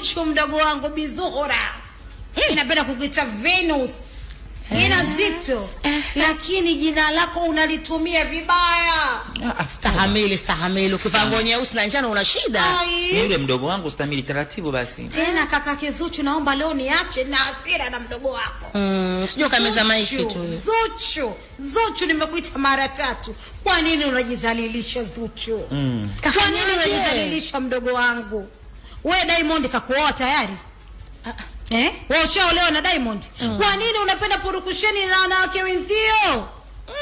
Zuchu mdogo wangu Bizuhura. Inapenda kukuita Venus. Ina zito. Lakini jina lako unalitumia vibaya. Stahamili. Ukivaa nguo nyeusi na njano una shida. Ni yule mdogo wangu Stamili, taratibu basi. Tena kaka Zuchu, naomba leo niache na hasira na mdogo wako. Sio kameza maiki tu. Zuchu nimekuita mara 3. Kwa nini unajidhalilisha Zuchu? Kwa nini unajidhalilisha mdogo wangu? Wewe Diamond kakuoa tayari? Wewe ushaolewa na Diamond? Kwa nini unapenda purukusheni na wanawake wenzio?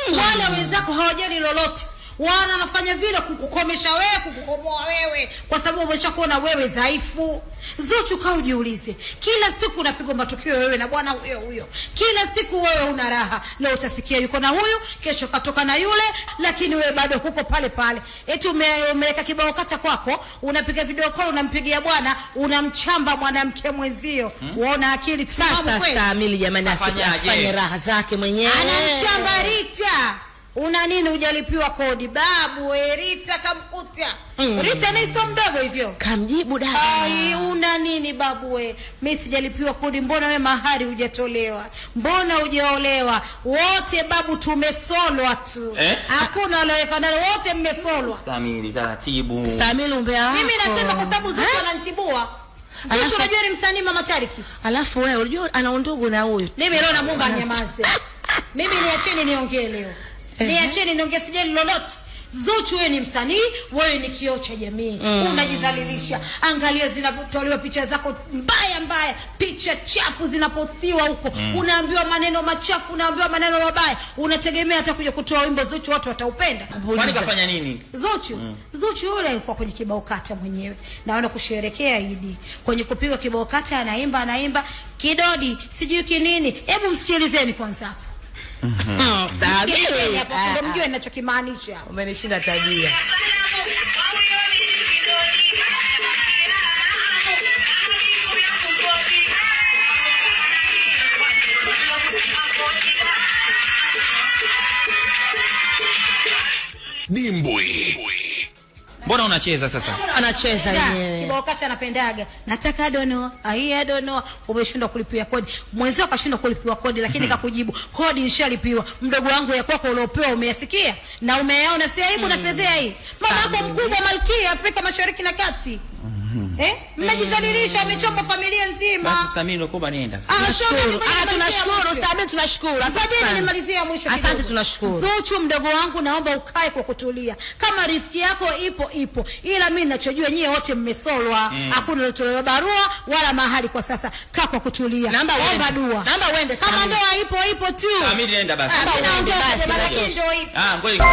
Wale wenzako hawajali lolote. Wanafanya vile kukukomesha wewe, kukukomoa wewe, kwa sababu umeshakuona wewe dhaifu. Zuchu, kaa ujiulize. Kila siku unapigwa matukio wewe na bwana huyo. Kila siku wewe una raha. Leo utasikia yuko na huyu, kesho katoka na yule, lakini wewe bado huko pale pale. Eti umeweka kibao kata kwako, unapiga video call, unampigia bwana, unamchamba mwanamke mwenzio. Unaona akili sasa Stamili jamani, asifanye raha zake mwenyewe. Anamchamba Rita. Una nini hujalipiwa kodi? Babu Rita kamkuta. Rita ni sio mdogo hivyo. Kamjibu dada. Una nini babu we? Mimi sijalipiwa kodi, mbona we mahari hujatolewa? Mbona hujaolewa? Wote babu tumesolwa tu. Hakuna aliyeweka ndani, wote mmesolwa. Stamili, taratibu. Stamili umbea wako. Mimi nasema kwa sababu Zuchu ananitibua. Zuchu unajua ni msanii Mama Tariki. Alafu wewe unajua ana undugu na huyu. Mimi leo namuomba anyamaze. Mimi niacheni niongee leo. Niacheni niongee, sijali lolote. Zuchu wewe ni msanii, wewe ni kioo cha jamii. Unajidhalilisha. Angalia zinatolewa picha zako mbaya, picha chafu zinapostiwa huko. Unaambiwa maneno machafu, unaambiwa maneno mabaya. Unategemea hata kuja kutoa wimbo Zuchu watu wataupenda? Kwani kafanya nini? Zuchu yule alikuwa kwenye kibao kata mwenyewe. Naona kusherehekea Idi. Kwenye kupiga kibao kata anaimba kidodi, sijui kinini. Hebu msikilizeni kwanza. Stamili hapo ndio mjue ninachokimaanisha. Umenishinda tabia. Dimbwi. Mbona unacheza sasa? Anacheza yeye. Kibao kata anapendaga. Nataka dono, dono. Umeshindwa kulipia kodi. Mwenzao kashindwa kulipia kodi, lakini kakujibu, kodi nishalipiwa. Mdogo wangu ya kwako uliopewa umeyafikia na umeyaona, si aibu na fedhea hii. Mama yako mkubwa Malkia Afrika Mashariki na Kati. Mnajidhalilisha, amechomba familia nzima. Basi Stamili unakuwa nienda. Tunashukuru Stamili, tunashukuru. Asante, nimalizia mwisho. Asante, tunashukuru. Zuchu mdogo wangu, naomba ukae kwa kutulia. Kama riziki yako ipo. Ila mimi ninachojua nyie wote mmesolwa. Hakuna lotolewa barua wala mahali kwa sasa. Kaa kwa kutulia. Omba dua. Naomba uende Stamili. Kama ndoa ipo tu. Stamili nenda basi. Naondoka, lakini ndio ipo. Ngoja.